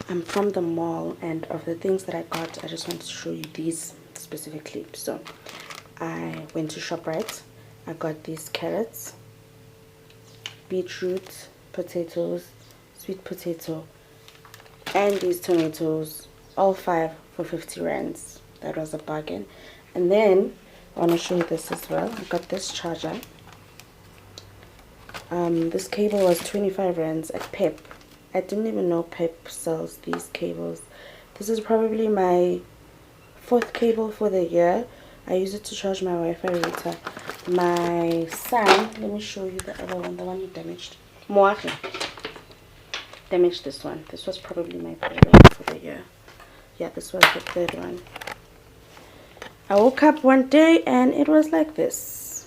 I'm from the mall, and of the things that I got, I just want to show you these specifically. So I went to Shoprite. I got these carrots, beetroot, potatoes, sweet potato, and these tomatoes, all 5 for 50 rands. That was a bargain. And then I want to show you this as well. I got this charger. This cable was 25 rands at Pep. I didn't even know Pep sells these cables. This is probably my 4th cable for the year. I use it to charge my Wi-Fi router. My son, let me show you the other one, the one you damaged. Moahi damaged this one. This was probably my 3rd one for the year. Yeah, this was the 3rd one. I woke up one day and it was like this.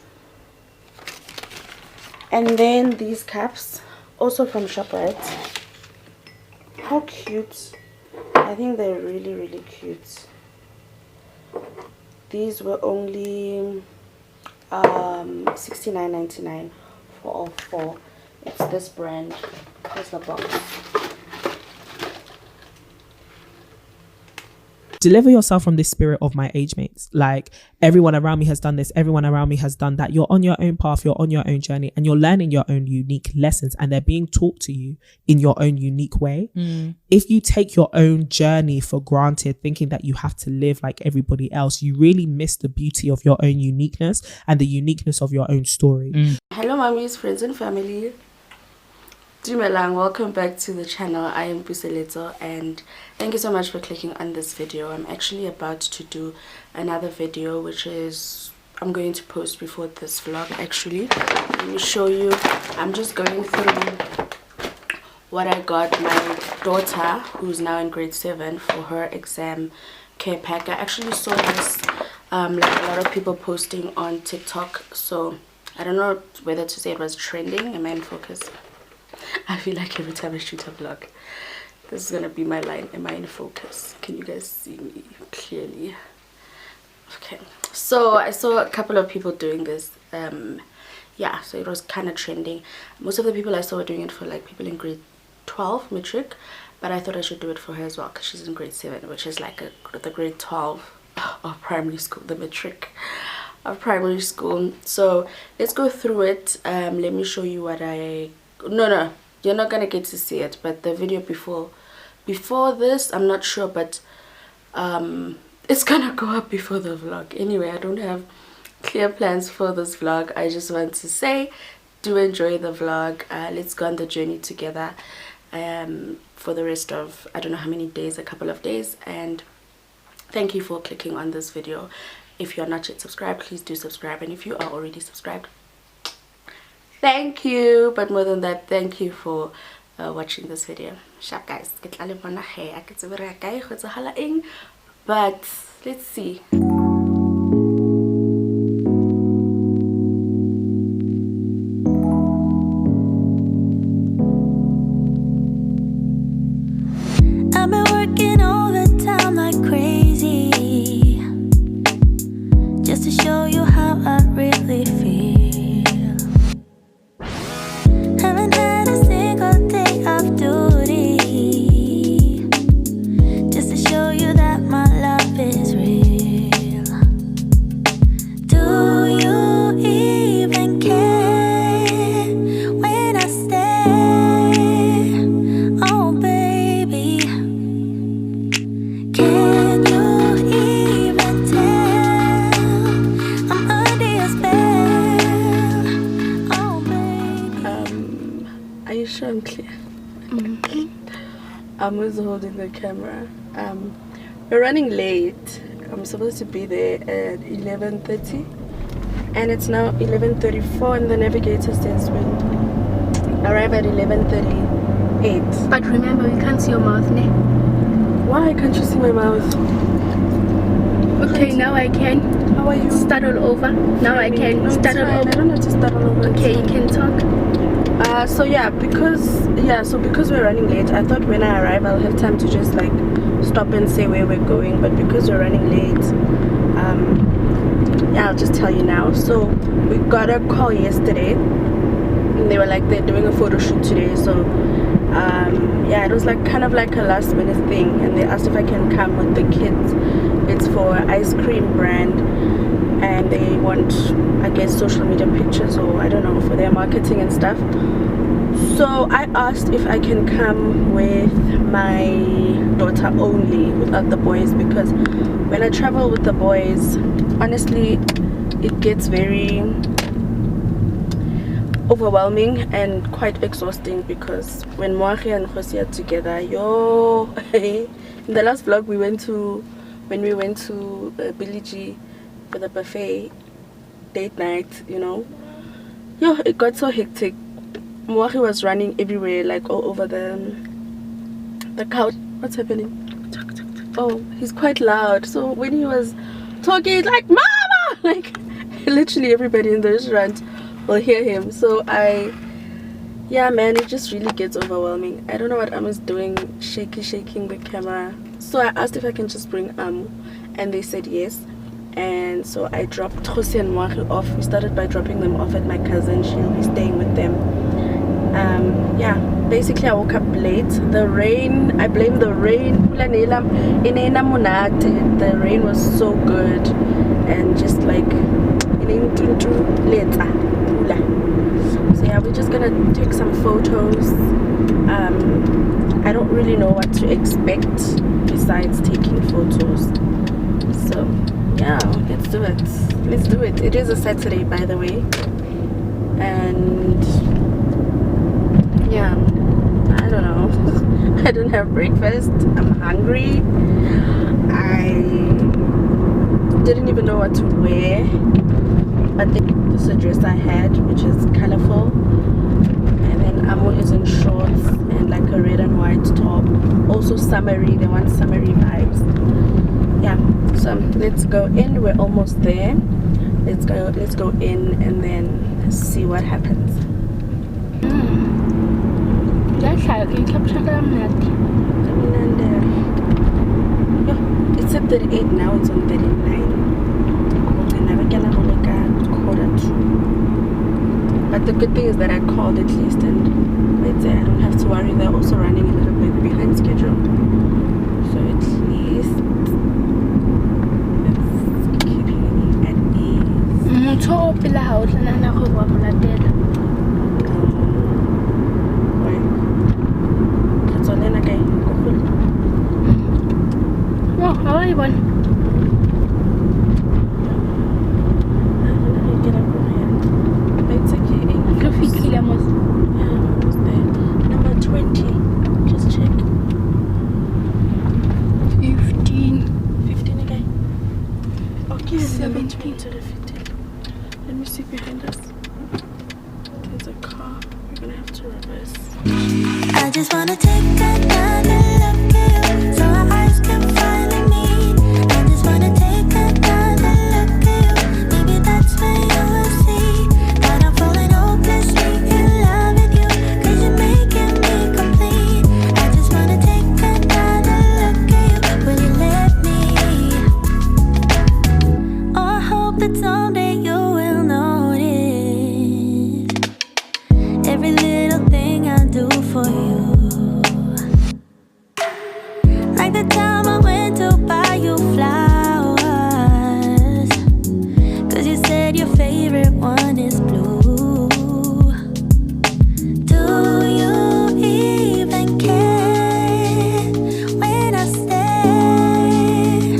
And then these caps, also from Shoprite. How cute. I think they're really, really cute. These were only $69.99 for all 4. It's this brand. Here's the box. Deliver yourself from this spirit of my age mates. Like, everyone around me has done this, everyone around me has done that. You're on your own path, you're on your own journey, and you're learning your own unique lessons, and they're being taught to you in your own unique way. If you take your own journey for granted, thinking that you have to live like everybody else, you really miss the beauty of your own uniqueness and the uniqueness of your own story. Hello mommies, friends and family. Dumelang, welcome back to the channel. I am Buseleto, and thank you so much for clicking on this video. I'm actually about to do another video, which is I'm going to post before this vlog. Actually, let me show you. I'm just going through what I got my daughter, who's now in grade 7, for her exam care pack. I actually saw this like a lot of people posting on TikTok, so I don't know whether to say it was trending. Am I in focus? I feel like every time I shoot a vlog, this is gonna be my line. Am I in focus? Can you guys see me clearly? Okay, so I saw a couple of people doing this. Yeah, so it was kind of trending. Most of the people I saw were doing it for like people in grade 12 matric, but I thought I should do it for her as well because she's in grade 7, which is like the grade 12 of primary school, the matric of primary school. So let's go through it. Let me show you what I no, you're not gonna get to see it, but the video before this, I'm not sure, but it's gonna go up before the vlog. Anyway, I don't have clear plans for this vlog. I just want to say, do enjoy the vlog. Let's go on the journey together for the rest of, I don't know how many days, a couple of days. And thank you for clicking on this video. If you're not yet subscribed, please do subscribe, and if you are already subscribed, thank you. But more than that, thank you for watching this video. Sharp guys, but let's see. I've been working all the time like crazy, just to show you how I really feel. Haven't had a single day of duty, just to show you that my love is real. Do you even care when I stay? Oh baby, can you even tell I'm under your spell? Oh baby. Are you sure I'm clear? I'm also holding the camera. We're running late. I'm supposed to be there at 11:30, and it's now 11:34, and the navigator says we'll arrive at 11:38. But remember, we can't see your mouth, ne? Why can't you see my mouth? Okay, now I can. How are you? Start all over. Now I can. No, Start it's all fine. I over. don't have to start all over. Okay, you can talk. So because we're running late, I thought when I arrive I'll have time to just like stop and say where we're going, but because we're running late, yeah, I'll just tell you now. So we got a call yesterday, and they were like they're doing a photo shoot today, so Yeah, it was like kind of like a last minute thing, and they asked if I can come with the kids. It's for an ice cream brand, and they want, I guess, social media pictures, or I don't know, for their marketing and stuff. So I asked if I can come with my daughter only, without the boys, because when I travel with the boys, honestly, it gets very overwhelming and quite exhausting, because when Moahi and Khosi are together, yo, in the last vlog when we went to Billy G for the buffet date night, you know, yo, it got so hectic. Moahi was running everywhere, like all over the couch. What's happening? Oh, he's quite loud. So when he was talking, he's like, "Mama!" Like literally everybody in the restaurant will hear him. So yeah, man, it just really gets overwhelming. I don't know what Amu's doing, shaking the camera. So I asked if I can just bring Amu, and they said yes. And so I dropped Khosi and Moahi off. We started by dropping them off at my cousin. She'll be staying with them. Yeah, basically I woke up late. The rain, I blame the rain. The rain was so good, and just like so yeah, we're just gonna take some photos. I don't really know what to expect besides taking photos. So yeah, let's do it. It is a Saturday, by the way, and yeah, I don't know. I don't have breakfast. I'm hungry. I didn't even know what to wear, but this is a dress I had, which is colorful, and then Amu is in shorts and like a red and white top, also summery. They want summery vibes. Yeah, so let's go in. We're almost there. Let's go in and then see what happens. It's at 38 now, it's on 39. But the good thing is that I called at least, and let's say I don't have to worry. They're also running a little bit behind schedule, so at least it's keeping me at ease. Oh, how are you, one? Number 20. Just check. 15 again. Okay, 17 to the 15. Let me see behind us. There's a car. We're gonna have to reverse. I just wanna take another look at you, so our eyes can finally meet. I just wanna take another look at you. Maybe that's when you will see that I'm falling hopelessly in love with you, 'cause you're making me complete. I just wanna take another look at you. Will you let me? Oh, I hope that someday you will notice every little thing I do for you. Like the time I went to buy you flowers, 'cause you said your favorite one is blue. Do you even care when I stay?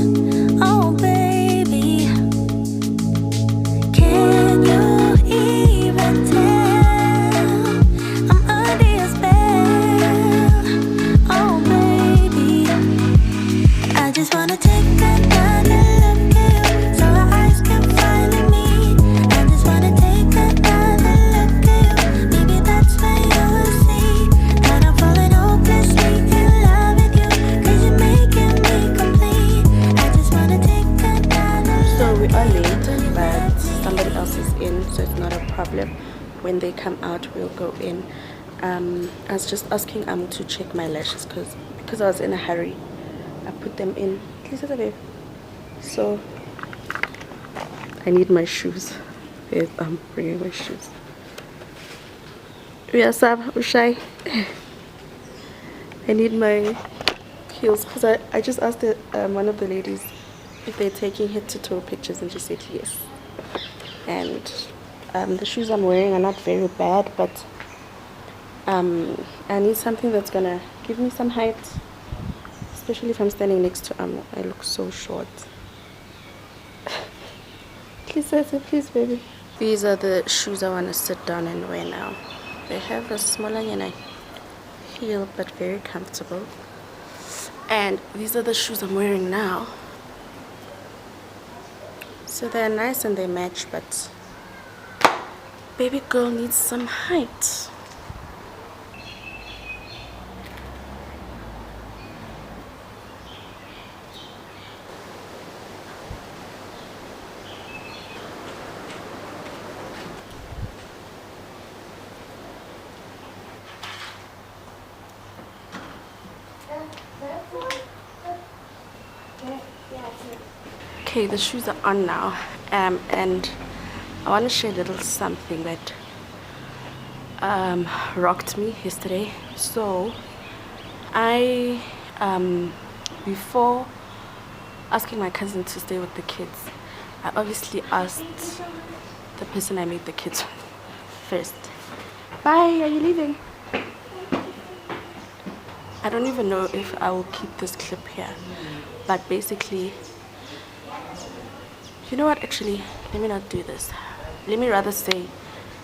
Oh baby, can you even tell I'm under your spell? Oh baby, I just wanna take another look at you, so our eyes can finally meet. I just wanna take another look at you. Maybe that's when you will see that I'm falling hopelessly in love with you, 'cause you're making me complete. I just wanna take another So we look are at you. late, but somebody else is in, so it's not a problem. When they come out, we'll go in. I was just asking to check my lashes because I was in a hurry. I put them in. Please, babe. So I need my shoes. Yes, I'm bringing my shoes. Yes, I'm shy. I need my heels because I just asked one of the ladies if they're taking head to toe pictures, and she said yes. And the shoes I'm wearing are not very bad, but I need something that's gonna give me some height, especially if I'm standing next to I look so short. Please, Sasa, please, baby. These are the shoes I want to sit down and wear now. They have a smaller heel, but very comfortable. And these are the shoes I'm wearing now. So they're nice and they match, but baby girl needs some height. Okay, the shoes are on now, and I want to share a little something that rocked me yesterday. So I before asking my cousin to stay with the kids, I obviously asked the person I made the kids with first. Bye, are you leaving? I don't even know if I will keep this clip here, but basically, you know what, actually, let me not do this. Let me rather say,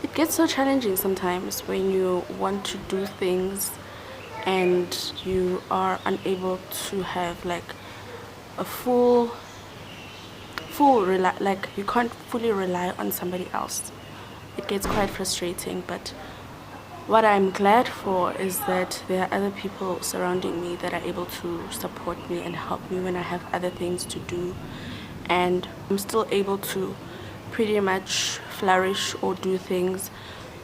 it gets so challenging sometimes when you want to do things and you are unable to have like a like you can't fully rely on somebody else. It gets quite frustrating, but what I'm glad for is that there are other people surrounding me that are able to support me and help me when I have other things to do, and I'm still able to pretty much flourish or do things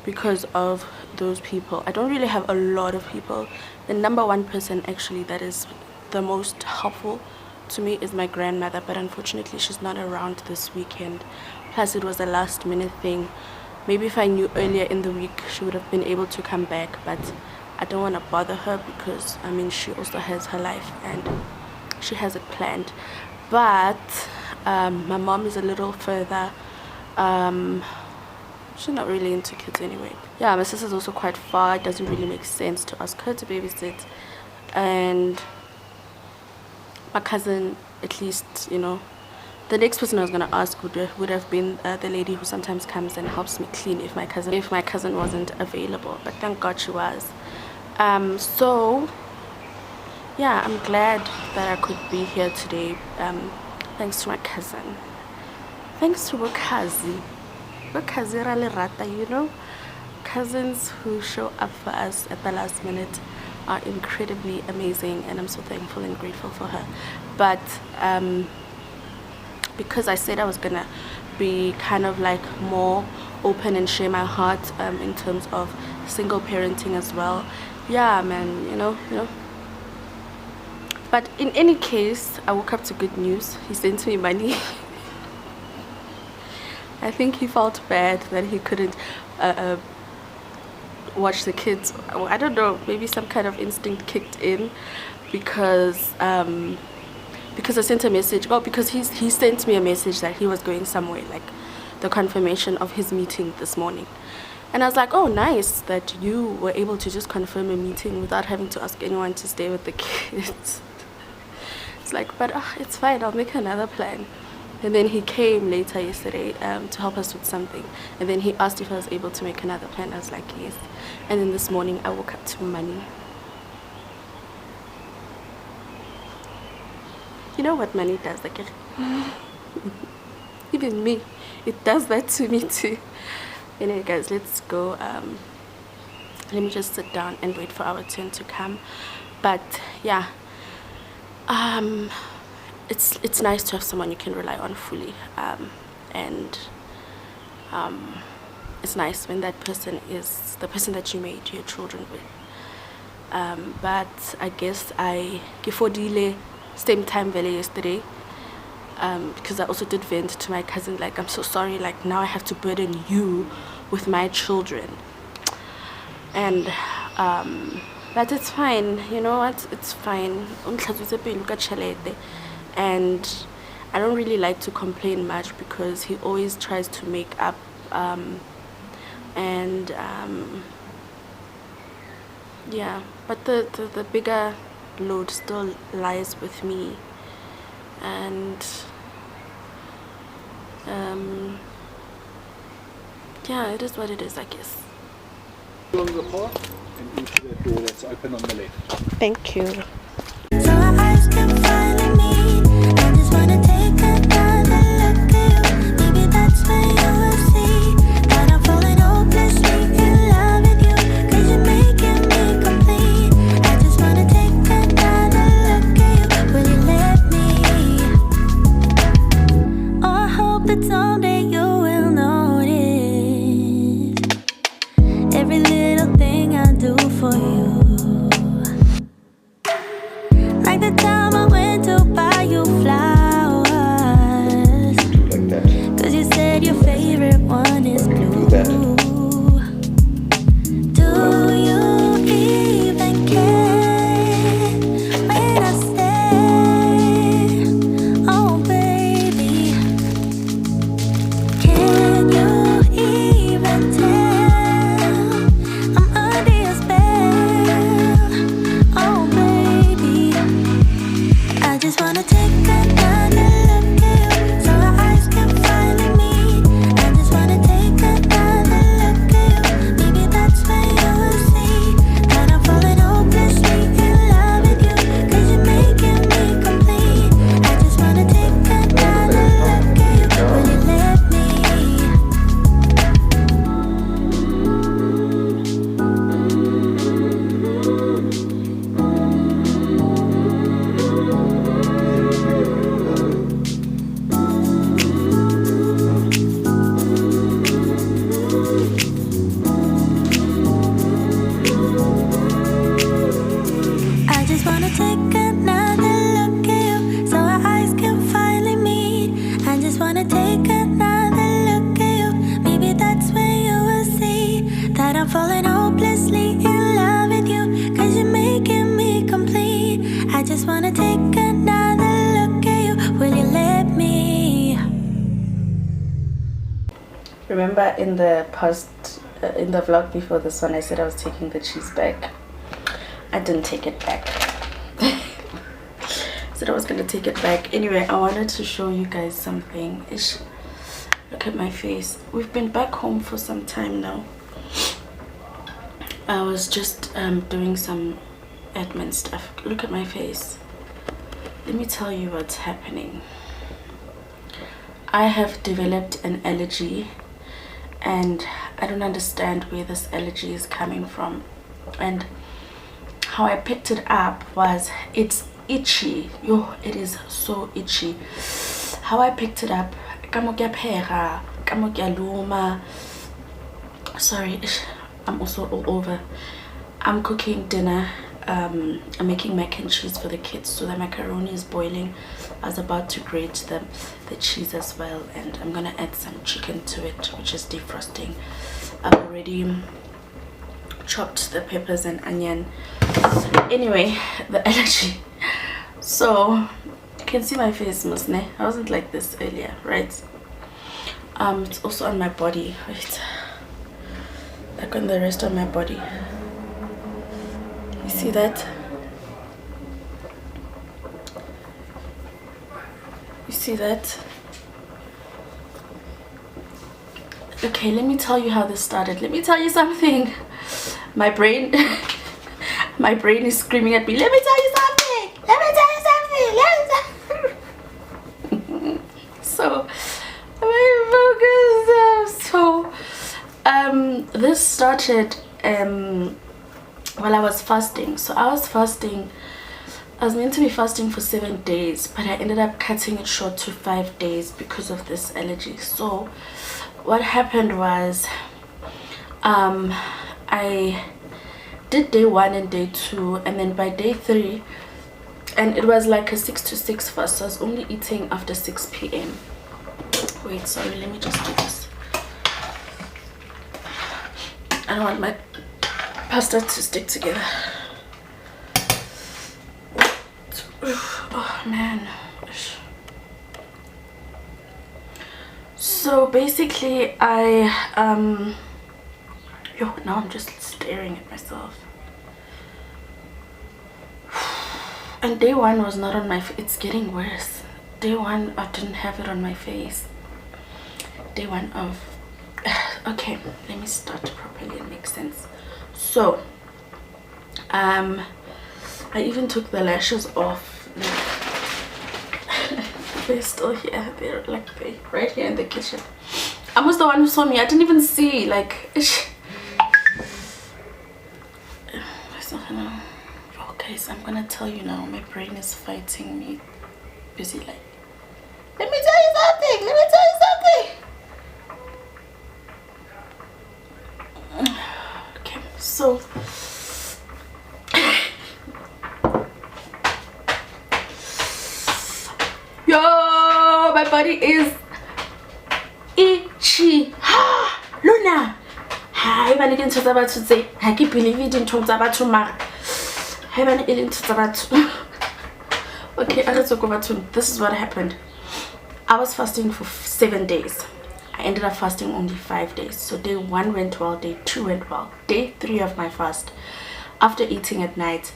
because of those people. I don't really have a lot of people. The number one person actually that is the most helpful to me is my grandmother, but unfortunately she's not around this weekend. Plus it was a last minute thing. Maybe if I knew earlier in the week she would have been able to come back, but I don't want to bother her because I mean she also has her life and she has it planned. But my mom is a little further. She's not really into kids anyway. Yeah, my sister's also quite far. It doesn't really make sense to ask her to babysit. And my cousin, at least, you know, the next person I was gonna ask would have been the lady who sometimes comes and helps me clean if my cousin wasn't available. But thank God she was. So yeah, I'm glad that I could be here today. Thanks to my cousin. Thanks to Wakazi Rata, you know. Cousins who show up for us at the last minute are incredibly amazing, and I'm so thankful and grateful for her. But because I said I was gonna be kind of like more open and share my heart in terms of single parenting as well. Yeah, man, you know. But in any case, I woke up to good news. He sent me money. I think he felt bad that he couldn't watch the kids. I don't know, maybe some kind of instinct kicked in because I sent a message. Well, because he sent me a message that he was going somewhere, like the confirmation of his meeting this morning. And I was like, oh, nice that you were able to just confirm a meeting without having to ask anyone to stay with the kids. It's like, but it's fine, I'll make another plan. And then he came later yesterday to help us with something. And then he asked if I was able to make another plan. I was like, yes. And then this morning I woke up to money. You know what money does, like even me, it does that to me too. Anyway guys, let's go. Let me just sit down and wait for our turn to come. But yeah, it's nice to have someone you can rely on fully, and it's nice when that person is the person that you made your children with. But I guess I gifodile same time valley yesterday, because I also did vent to my cousin, like, I'm so sorry, like now I have to burden you with my children. And but it's fine. You know what? It's fine. And I don't really like to complain much because he always tries to make up, yeah, but the bigger load still lies with me, and yeah, it is what it is, I guess. Along the path and into that door that's open on the left. Thank you. So our eyes can finally meet. I just wanna take another look at you. Maybe that's when you will see that I'm falling hopelessly in love with you. 'Cause you're making me complete. I just wanna take another look at you. Will you let me? Oh, I hope that someday you will notice every little thing I do for you. Like the time I went to buy you flowers, Like that. 'cause you said your favorite one is blue. that. Do you even care when I stay? Oh baby, can you even tell I'm under your spell? Oh baby, I just wanna take another look at you, so our eyes can finally meet. I just wanna take another look at you. Maybe that's when you will see that I'm falling hopelessly in love with you. 'Cause you're making me complete. I just wanna take another look at you. Will you let me? I just wanna take another look at you, so our eyes can finally meet. I just wanna take another look at you. Maybe that's when you will see that I'm falling hopelessly in love with you. 'Cause you're making me complete. I just wanna take another look at you. Will you let me? Remember in the in the vlog before this one, I said I was taking the cheese back. I didn't take it back. Said I was gonna take it back. Anyway, I wanted to show you guys something. Look at my face. We've been back home for some time now. I was just doing some admin stuff. Look at my face. Let me tell you what's happening. I have developed an allergy, and I don't understand where this allergy is coming from. And how I picked it up was, it's itchy. Yo, it is so itchy. How I picked it up, sorry, I'm also all over. I'm cooking dinner. I'm making mac and cheese for the kids, so the macaroni is boiling. I was about to grate the cheese as well, and I'm gonna add some chicken to it, which is defrosting. I've already chopped the peppers and onion. Anyway, the allergy. So you can see my face, Musne. I wasn't like this earlier, right? It's also on my body. Wait, like on the rest of my body. You see that? You see that? Okay, let me tell you how this started. Let me tell you something. My brain my brain is screaming at me, let me tell you something, let me tell you something, let me tell you. So this started while I was fasting. So I was fasting. I was meant to be fasting for 7 days, but I ended up cutting it short to 5 days because of this allergy. So what happened was, I did day 1 and day 2, and then by day 3, and it was like a 6 to 6 fast, so I was only eating after 6 p.m. Wait, sorry, let me just do this. I don't want my pasta to stick together. Oh man. So basically now I'm just staring at myself. And day one was not on my face. It's getting worse. Day one I didn't have it on my face. Day one of okay, let me start properly and make sense. So I even took the lashes off. They're still here. They're right here in the kitchen. I was the one who saw me. I didn't even see, like oh guys, I'm gonna tell you now, my brain is fighting me. Busy like, let me tell you something, okay, so yo, my body is itchy. Luna, hi bana ke ntho tsa batho tse ha ke believe dintho tsa batho mara hi bana e le ntho tsa batho. Okay, this is what happened. I was fasting for 7 days. I ended up fasting only 5 days. So day 1 went well, day 2 went well. Day 3 of my fast, after eating at night,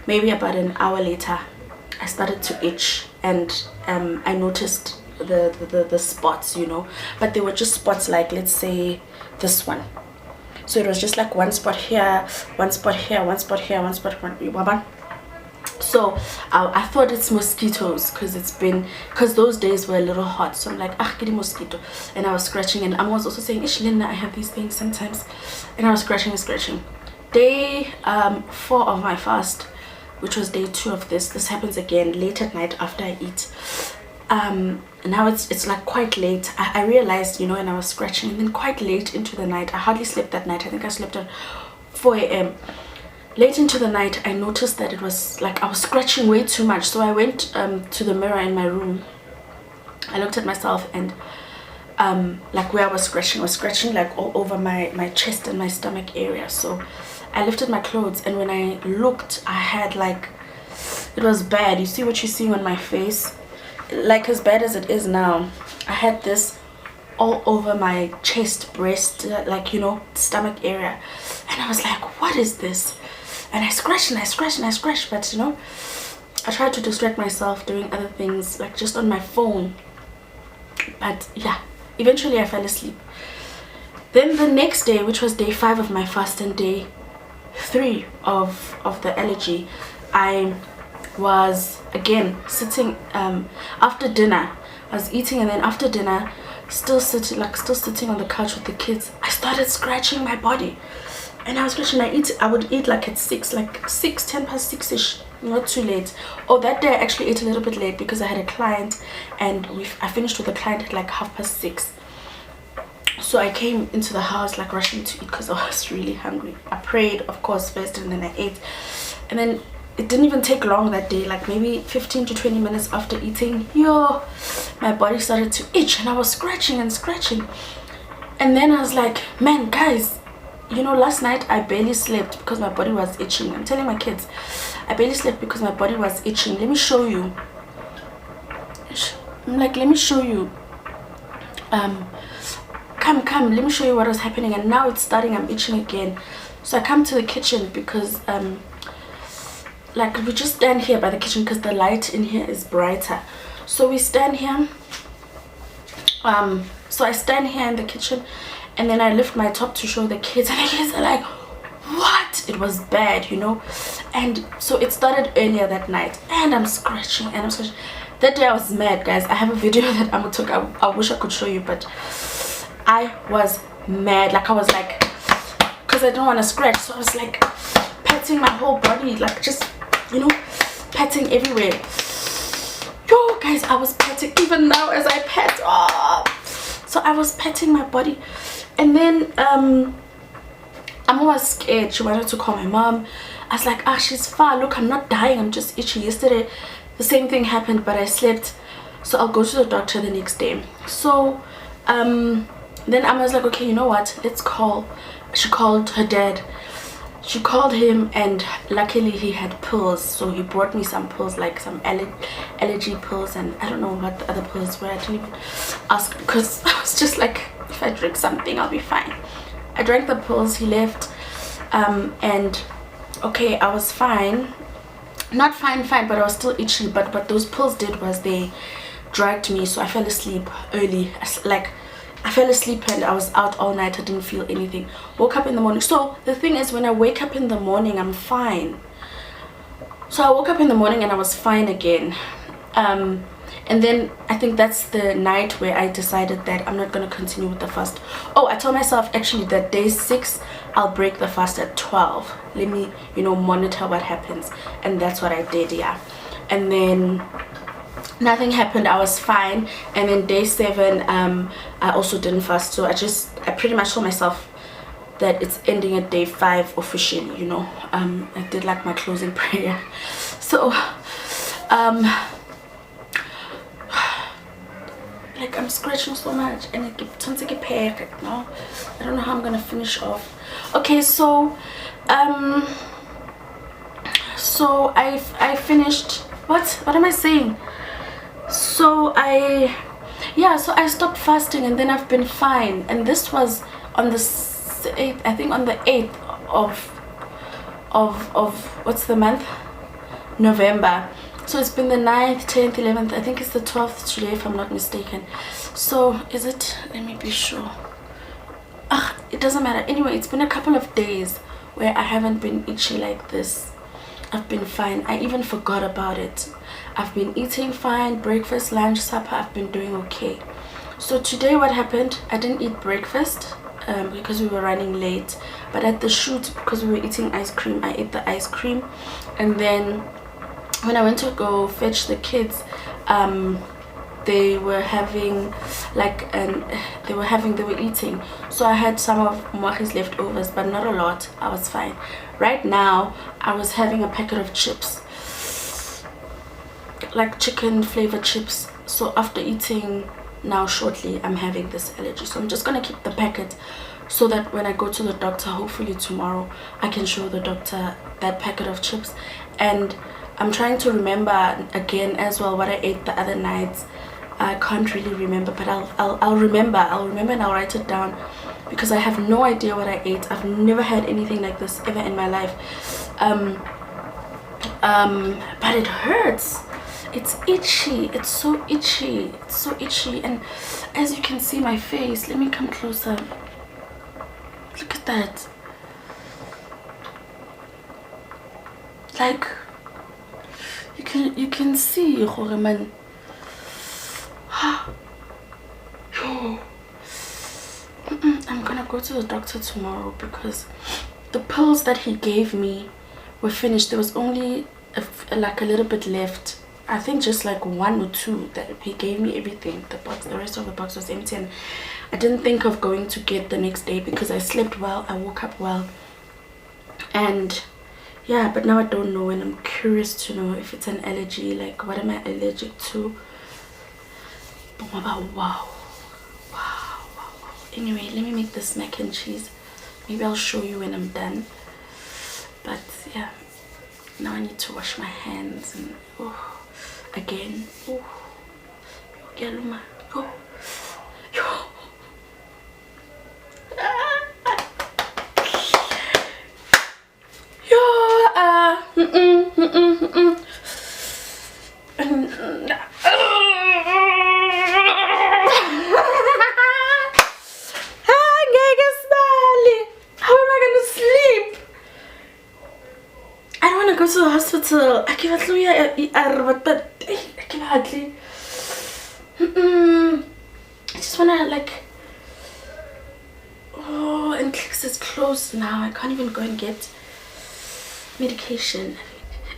maybe about an hour later, I started to itch, and I noticed the spots, you know, but they were just spots like, let's say this one. So it was just like one spot here, one spot here, one spot here, one spot here. So I thought it's mosquitoes because those days were a little hot. So I'm like, get a mosquito, and I was scratching, and I was also saying, Linda, I have these things sometimes, and I was scratching and scratching. Day 4 of my fast, which was day 2 of this happens again late at night after I eat. Now it's like quite late. I realized, you know, and I was scratching, and then quite late into the night, I hardly slept that night. I think I slept at 4 a.m. Late into the night, I noticed that it was like I was scratching way too much. So I went to the mirror in my room. I looked at myself, and like where I was scratching like all over my chest and my stomach area. So I lifted my clothes, and when I looked, I had like, it was bad. You see what you're seeing on my face? Like as bad as it is now, I had this all over my chest, breast, like, you know, stomach area. And I was like, what is this? And I scratched and I scratched and I scratched, but you know, I tried to distract myself doing other things, like just on my phone. But yeah, eventually I fell asleep. Then the next day, which was day 5 of my fast and day 3 of the allergy, I was again sitting after dinner. I was eating, and then after dinner, still sitting on the couch with the kids, I started scratching my body. And I was scratching. I would eat like at 6, like 10 past 6ish, not too late. Oh, that day I actually ate a little bit late because I had a client, and I finished with the client at like 6:30. So I came into the house like rushing to eat because I was really hungry. I prayed, of course, first, and then I ate. And then it didn't even take long that day, like maybe 15 to 20 minutes after eating, my body started to itch, and I was scratching and scratching. And then I was like, man, guys, you know, last night I barely slept because my body was itching. I'm telling my kids, I barely slept because my body was itching. Let me show you. I'm like, let me show you. Come, let me show you what was happening. And now it's starting, I'm itching again. So I come to the kitchen because like we just stand here by the kitchen because the light in here is brighter. So we stand here. So I stand here in the kitchen, and then I lift my top to show the kids, and the kids are like, what? It was bad, you know. And so it started earlier that night, and I'm scratching and I'm scratching. That day I was mad, guys. I have a video that I'm gonna talk. I wish I could show you, but I was mad. Like I was like, because I don't want to scratch, so I was like patting my whole body, like just, you know, patting everywhere. Yo, guys, I was patting even now as I pat. So I was patting my body, and then I'm always scared. She wanted to call my mom. I was like, she's far. Look, I'm not dying. I'm just itchy. Yesterday, the same thing happened, but I slept. So I'll go to the doctor the next day. So then I was like, okay, you know what? Let's call. She called her dad. she called him, and luckily he had pills, so he brought me some pills, like some allergy pills, and I don't know what the other pills were. I didn't even ask because I was just like, if I drink something I'll be fine. I drank the pills, he left, and okay, I was fine, not fine, but I was still itchy. But what those pills did was they dragged me, so I fell asleep early. Like, I fell asleep and I was out all night. I didn't feel anything. Woke up in the morning. So the thing is, when I wake up in the morning, I'm fine. So I woke up in the morning and I was fine again. And then I think that's the night where I decided that I'm not going to continue with the fast. Oh, I told myself actually that day 6 I'll break the fast at 12. Let me, you know, monitor what happens. And that's what I did, yeah. And then nothing happened, I was fine. And then day 7 I also didn't fast, so I pretty much told myself that it's ending at day 5 officially, you know. I did like my closing prayer. So like, I'm scratching so much and it turns to get perfect now. I don't know how I'm gonna finish off. Okay, so I finished, what am I saying? So I stopped fasting, and then I've been fine. And this was on the 8th, I think on the 8th of what's the month? November. So it's been the 9th, 10th, 11th, I think it's the 12th today if I'm not mistaken. So is it, let me be sure. It doesn't matter. Anyway, it's been a couple of days where I haven't been itchy like this. I've been fine. I even forgot about it. I've been eating fine, breakfast, lunch, supper. I've been doing okay. So today what happened, I didn't eat breakfast because we were running late. But at the shoot, because we were eating ice cream, I ate the ice cream. And then when I went to go fetch the kids, they were having like they were eating. So I had some of Moahi's leftovers, but not a lot. I was fine. Right now I was having a packet of chips, like chicken flavored chips. So after eating now shortly, I'm having this allergy, so I'm just gonna keep the packet so that when I go to the doctor, hopefully tomorrow, I can show the doctor that packet of chips. And I'm trying to remember again as well what I ate the other nights. I can't really remember, but I'll remember and I'll write it down, because I have no idea what I ate. I've never had anything like this ever in my life. But it hurts. It's itchy. It's so itchy. It's so itchy. And as you can see my face, let me come closer. Look at that. Like, you can see, man. I'm gonna go to the doctor tomorrow because the pills that he gave me were finished. There was only like a little bit left. I think just like 1 or 2 that he gave me. Everything, the rest of the box was empty, and I didn't think of going to get the next day because I slept well, I woke up well, and yeah, but now I don't know, and I'm curious to know if it's an allergy. Like, what am I allergic to? Wow. Anyway, let me make this mac and cheese. Maybe I'll show you when I'm done. But yeah, now I need to wash my hands and again. Go to the hospital. I just wanna like, and Clicks is closed now. I can't even go and get medication.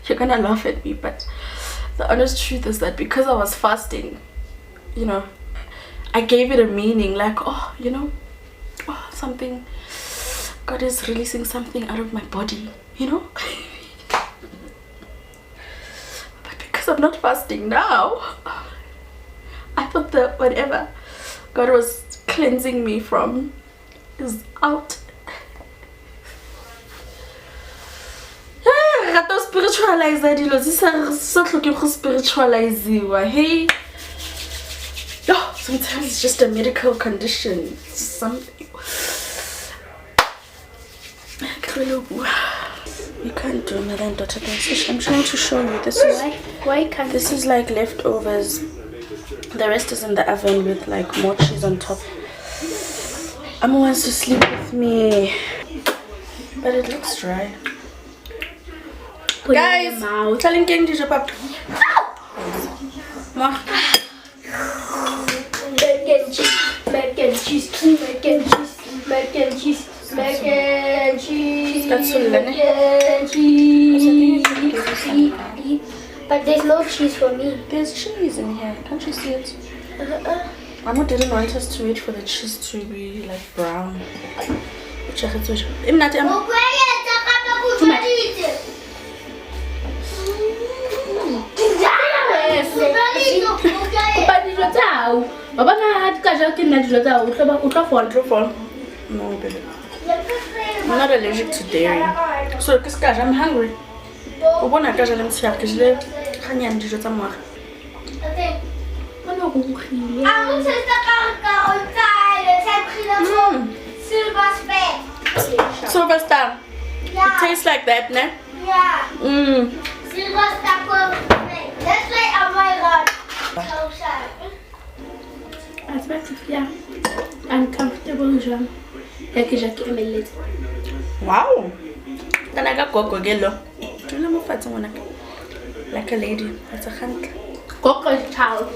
You're gonna laugh at me, but the honest truth is that because I was fasting, you know, I gave it a meaning, like, you know, something, God is releasing something out of my body, you know. I'm not fasting now. I thought that whatever God was cleansing me from is out. spiritualize dilo tse sa tlhoke go spiritualize-iwa. Hey, oh, sometimes it's just a medical condition. Something. You can't do mother and daughter dance. I'm trying to show you. This is like leftovers. The rest is in the oven with like more cheese on top. Amma wants to sleep with me, but it looks dry. Guys, telling King to jump up. Ma. Mac and cheese, mac and cheese, mac and cheese, mac and cheese, mac and cheese. That's so mac and cheese. But there's no cheese for me. There's cheese in here. Can't you see it? Mama didn't want us to wait for the cheese to be like brown. No, baby. I'm not allergic to dairy. So, I'm hungry. Silver Star. It tastes like that, ne? Yeah. Silver Star. That's like a my Yeah. Uncomfortable, Jean. Wow. Like a lady. That's a hand. Coco child.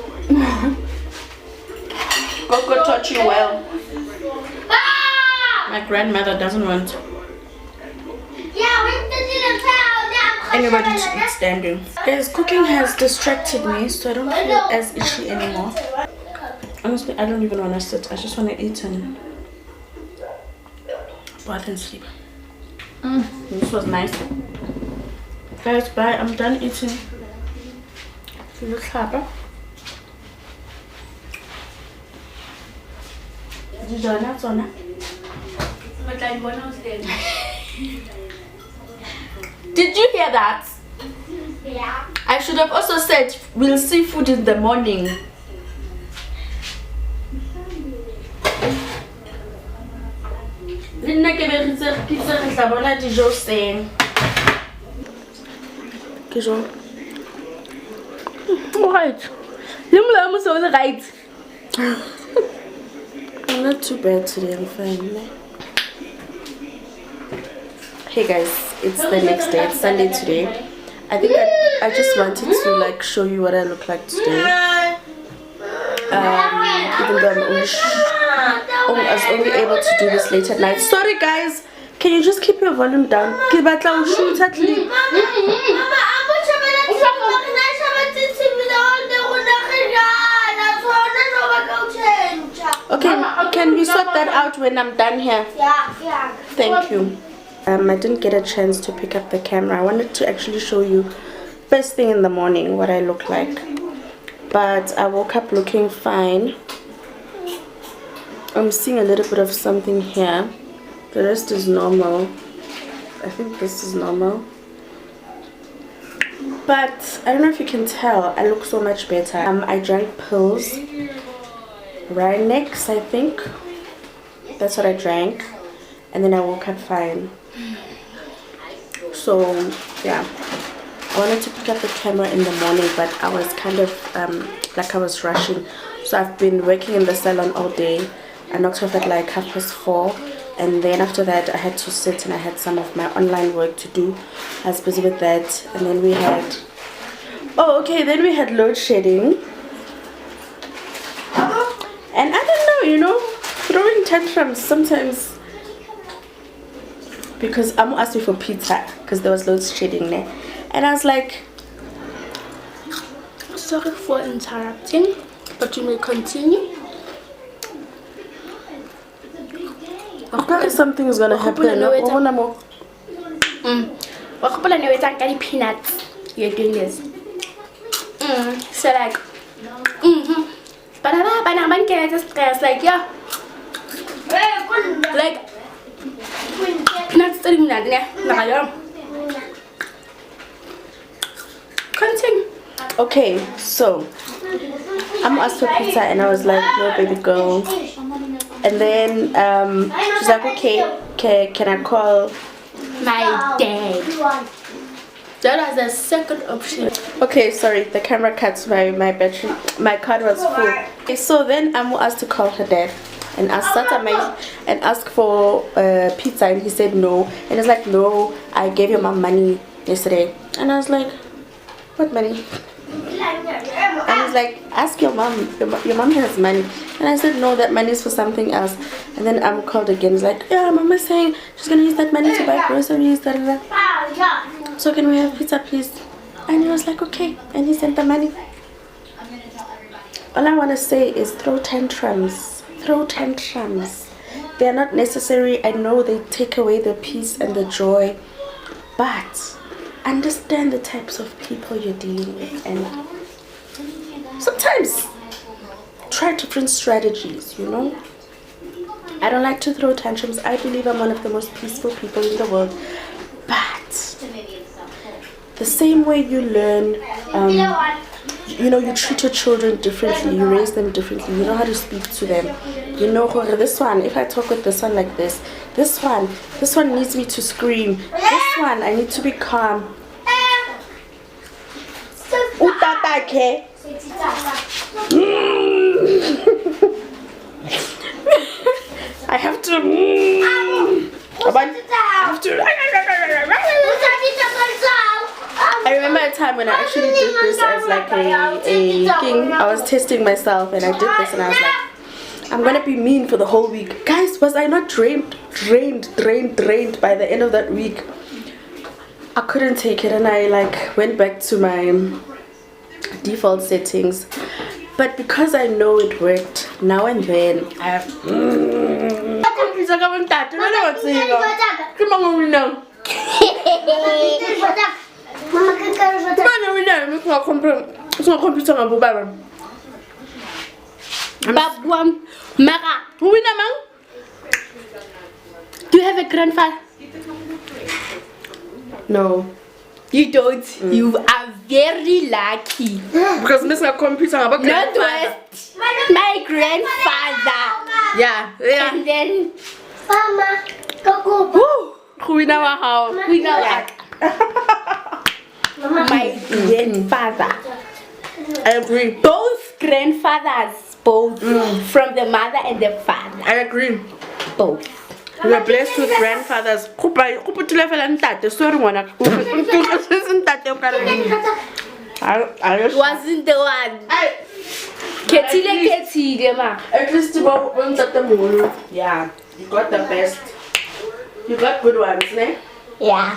Coco taught you well. My grandmother doesn't want anybody to eat standing. Guys, cooking has distracted me, so I don't feel as itchy anymore. Honestly, I don't even want to sit. I just want to eat and bath and sleep. This was nice. Guys, bye. I'm done eating. See you later. Did you join us or not? Did you hear that? Yeah. I should have also said we'll see food in the morning. Right. Right. I'm not too bad today, I'm fine. Hey guys, it's the next day, it's Sunday today. I think I just wanted to like show you what I look like today. Even though I was only able to do this late at night. Sorry guys, can you just keep your volume down? Okay, can we sort that out when I'm done here? Yeah. Thank you. I didn't get a chance to pick up the camera. I wanted to actually show you first thing in the morning what I look like. But I woke up looking fine. I'm seeing a little bit of something here. The rest is normal. I think this is normal. But I don't know if you can tell, I look so much better. I drank pills. Rhinex, I think. That's what I drank. And then I woke up fine. So, yeah. I wanted to pick up the camera in the morning, but I was kind of like I was rushing. So I've been working in the salon all day. I knocked off at like 4:30. And then after that, I had to sit and I had some of my online work to do. I was busy with that. And then we had... then we had load shedding. And I don't know, you know, throwing tantrums sometimes. Because Amo asked me for pizza because there was load shedding there. And I was like... Sorry for interrupting, but you may continue. Something is gonna happen. Peanuts. You're doing this. So like, but like yeah, like peanuts. Continue. Okay, so I'm asked for pizza and I was like, no baby girl. And then she's like, okay, can I call My dad. That was the second option. Okay, sorry, the camera cuts my battery. My card was full. Okay, so then I'm asked to call her dad and ask for pizza, and he said no. And it's like, no, I gave your mom money yesterday. And I was like, what money? And he's like, ask your mom. Your mom has money. And I said, no, that money is for something else. And then I'm called again. He's like, yeah, mama's saying she's gonna use that money to buy groceries. Da, da, da. So can we have pizza, please? And he was like, okay. And he sent the money. All I want to say is throw tantrums. Throw tantrums. They are not necessary. I know they take away the peace and the joy. But understand the types of people you're dealing with. And sometimes try different strategies, you know. I don't like to throw tantrums. I believe I'm one of the most peaceful people in the world. But the same way you learn, you know, you treat your children differently, you raise them differently, you know how to speak to them. You know, this one, if I talk with this one like this one needs me to scream. This one, I need to be calm. I have to. I remember a time when I actually did this as like a thing. I was testing myself and I did this and I was like, I'm gonna be mean for the whole week. Guys, was I not drained by the end of that week? I couldn't take it and I like went back to my default settings. But because I know it worked, now and then I have Do you have a grandfather? No. You don't. You are very lucky. Because Miss computer about Not West. My grandfather. Yeah. And then Mama, go. Woo! We know how. My grandfather. I agree. Both grandfathers. Both. From the mother and the father. I agree. Both. We are blessed with grandfathers. Wasn't the one. Ketile ma. At least yeah, you got the best. You got good ones, ne? Yeah.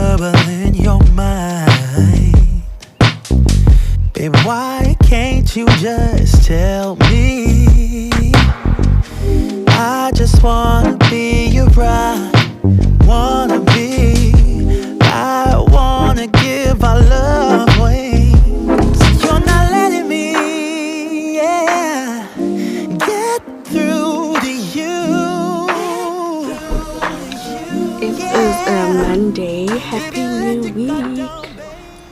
trouble in your mind. Baby, why can't you just tell me? I just wanna be your bride, wanna be. I wanna give our love away. You're not letting me, yeah, get through to you. It is a Monday. Happy New Week.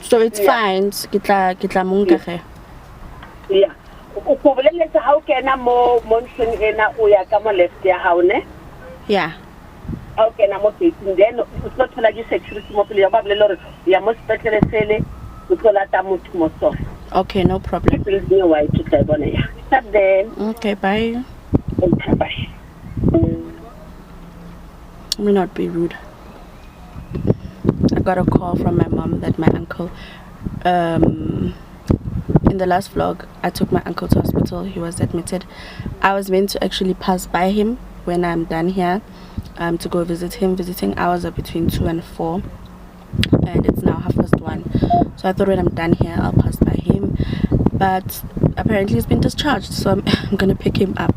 So it's fine. Kitla munga ge. Yeah. O boleletsa ha o kena mo ntlong ena o ya ka mo left ya hao ne? Yeah. Ha o kena mo gate then o tlo thola ke security mo pele ya ba bolele hore ya mo sepetlele sele o tlo lata motho mo so. Okay, no problem. Please be white to tla bona ya. Stop then. Okay, bye. Okay, bye. Let me not be rude. I got a call from my mom that my uncle in the last vlog I took my uncle to hospital. He was admitted. I was meant to actually pass by him when I'm done here to go visit him. Visiting hours are between 2 and 4 and it's now 1:30. So I thought when I'm done here I'll pass by him, but apparently he's been discharged, so I'm gonna pick him up.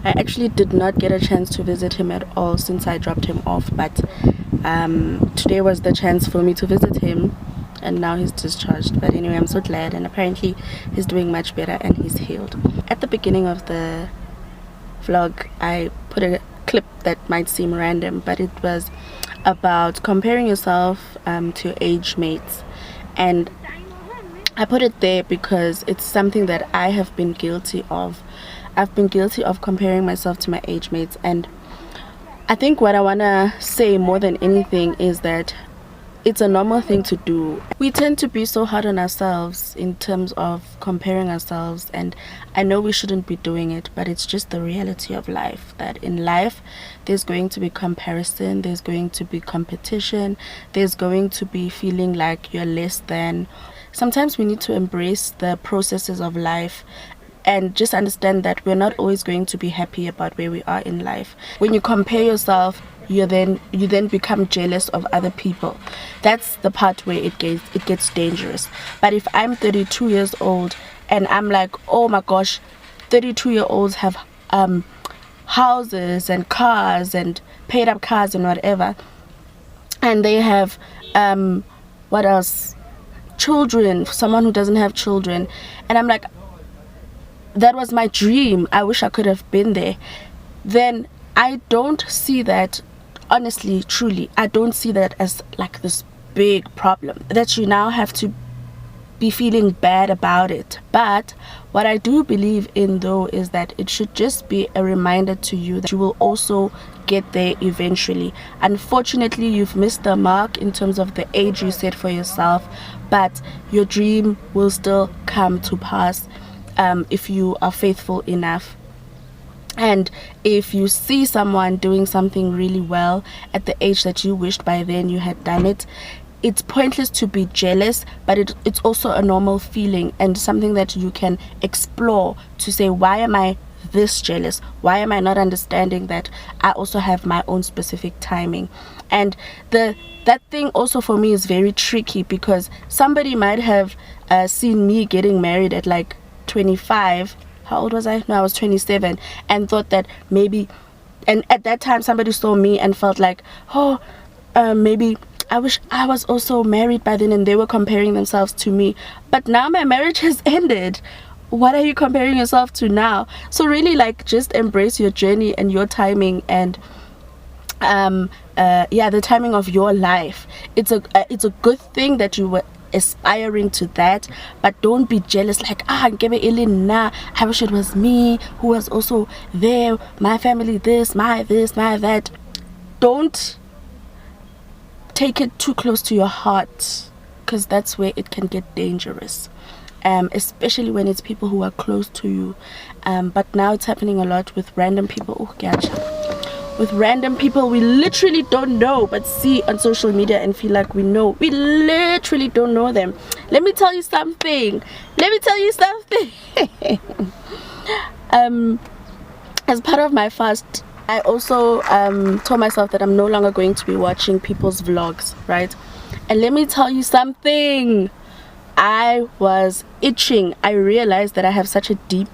I actually did not get a chance to visit him at all since I dropped him off, but today was the chance for me to visit him, and now he's discharged. But anyway, I'm so glad, and apparently he's doing much better and he's healed. At the beginning of the vlog I put a clip that might seem random, but it was about comparing yourself to your age mates, and I put it there because it's something that I have been guilty of. I've been guilty of comparing myself to my age mates, and I think what I want to say more than anything is that it's a normal thing to do. We tend to be so hard on ourselves in terms of comparing ourselves, and I know we shouldn't be doing it, but it's just the reality of life, that in life there's going to be comparison, there's going to be competition, there's going to be feeling like you're less than. Sometimes we need to embrace the processes of life and just understand that we're not always going to be happy about where we are in life. When you compare yourself, you then become jealous of other people. That's the part where it gets dangerous. But if I'm 32 years old and I'm like, oh my gosh, 32-year-olds have houses and cars and paid up cars and whatever, and they have what else? Children, someone who doesn't have children, and I'm like, that was my dream, I wish I could have been there, then I don't see that, honestly, truly, I don't see that as like this big problem that you now have to be feeling bad about it. But what I do believe in though is that it should just be a reminder to you that you will also get there eventually. Unfortunately, you've missed the mark in terms of the age you set for yourself, but your dream will still come to pass if you are faithful enough. And if you see someone doing something really well at the age that you wished by then you had done it, it's pointless to be jealous, but it's also a normal feeling and something that you can explore to say, why am I this jealous? Why am I not understanding that I also have my own specific timing? And that thing also for me is very tricky, because somebody might have seen me getting married at like 25. How old was I? No, I was 27, and thought that maybe, and at that time somebody saw me and felt like, oh, maybe I wish I was also married by then, and they were comparing themselves to me. But now my marriage has ended. What are you comparing yourself to now? So really, like, just embrace your journey and your timing, and the timing of your life. It's a good thing that you were aspiring to that, but don't be jealous like, I wish it was me who was also there, my family this, my that. Don't take it too close to your heart, because that's where it can get dangerous, especially when it's people who are close to you. But now it's happening a lot with random people. With random people we literally don't know, but see on social media and feel like we know. We literally don't know them. Let me tell you something. As part of my fast, I also told myself that I'm no longer going to be watching people's vlogs, right? And let me tell you something. I was itching. I realized that I have such a deep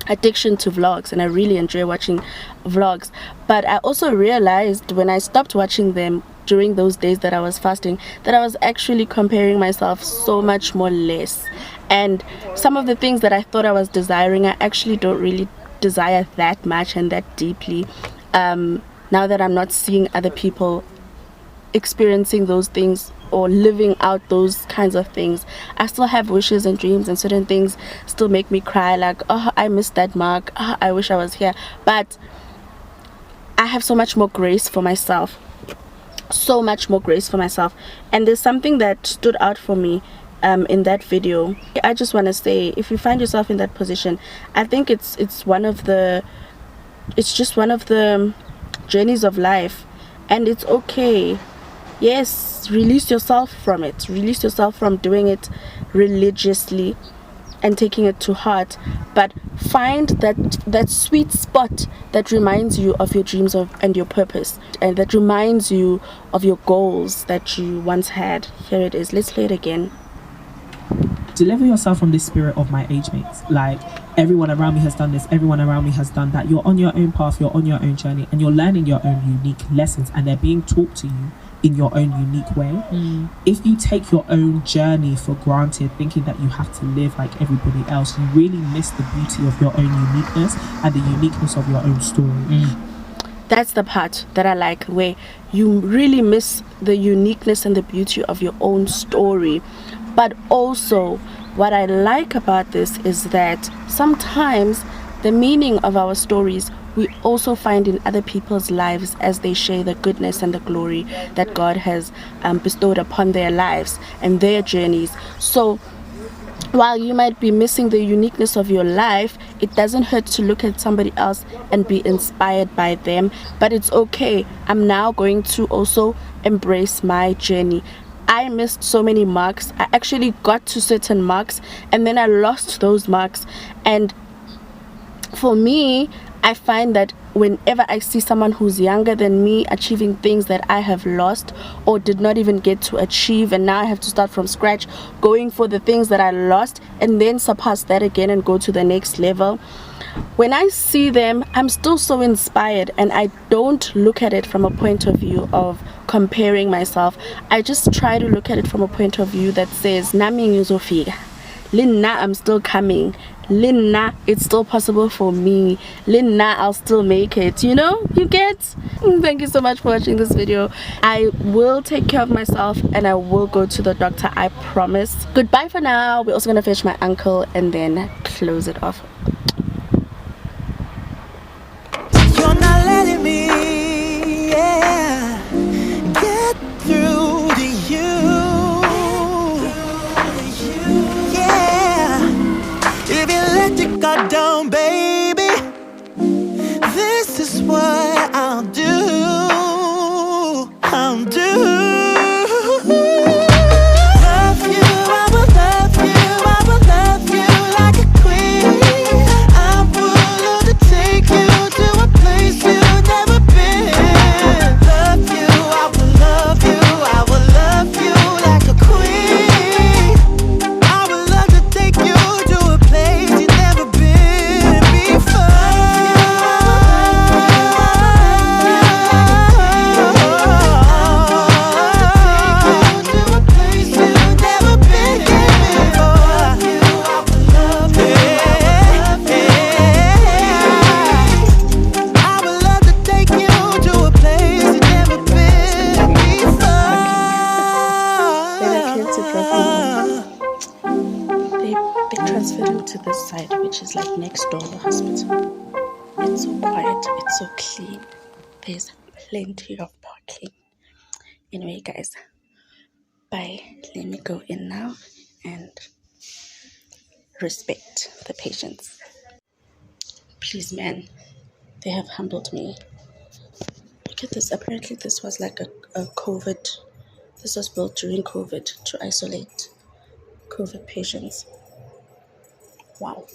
addiction to vlogs and I really enjoy watching vlogs, but I also realized when I stopped watching them during those days that I was fasting that I was actually comparing myself so much more less, and some of the things that I thought I was desiring I actually don't really desire that much and that deeply, now that I'm not seeing other people experiencing those things or living out those kinds of things. I still have wishes and dreams, and certain things still make me cry, like, oh, I missed that mark, oh, I wish I was here. But I have so much more grace for myself, so much more grace for myself. And there's something that stood out for me in that video. I just want to say, if you find yourself in that position, I think it's just one of the journeys of life, and it's okay. Yes, release yourself from it. Release yourself from doing it religiously and taking it to heart. But find that sweet spot that reminds you of your dreams and your purpose, and that reminds you of your goals that you once had. Here it is. Let's play it again. Deliver yourself from this spirit of my age mates. Like, everyone around me has done this, everyone around me has done that. You're on your own path, you're on your own journey, and you're learning your own unique lessons, and they're being taught to you in your own unique way. If you take your own journey for granted, thinking that you have to live like everybody else, you really miss the beauty of your own uniqueness and the uniqueness of your own story. That's the part that I like, where you really miss the uniqueness and the beauty of your own story. But also, what I like about this is that sometimes the meaning of our stories we also find in other people's lives as they share the goodness and the glory that God has bestowed upon their lives and their journeys. So while you might be missing the uniqueness of your life, it doesn't hurt to look at somebody else and be inspired by them. But it's okay. I'm now going to also embrace my journey. I missed so many marks. I actually got to certain marks and then I lost those marks. And for me, I find that whenever I see someone who's younger than me achieving things that I have lost or did not even get to achieve, and now I have to start from scratch, going for the things that I lost and then surpass that again and go to the next level. When I see them, I'm still so inspired, and I don't look at it from a point of view of comparing myself. I just try to look at it from a point of view that says, Nami ngizofika. Lina, I'm still coming. Lina, it's still possible for me. Lina, I'll still make it. You know, you get? Thank you so much for watching this video. I will take care of myself and I will go to the doctor, I promise. Goodbye for now. We're also gonna fetch my uncle and then close it off. You're not letting me, yeah, get through to you. Yeah, if you let your guard down, baby, this is what I'll do. I'll do. Love you, I will love you, I will love you like a queen. I will take you to a place you've never been. Love you, I will love you, I will love you like a queen. I would love to take you to a place you've never been before. I would love to take you to a place you've never been before. They transferred him to this side, which is like next door to the hospital. It's so quiet, it's so clean. There's plenty of parking. Anyway, guys, bye. Let me go in now and respect the patients. Please, man, they have humbled me. Look at this. Apparently, this was like a COVID. This was built during COVID to isolate COVID patients. Wow.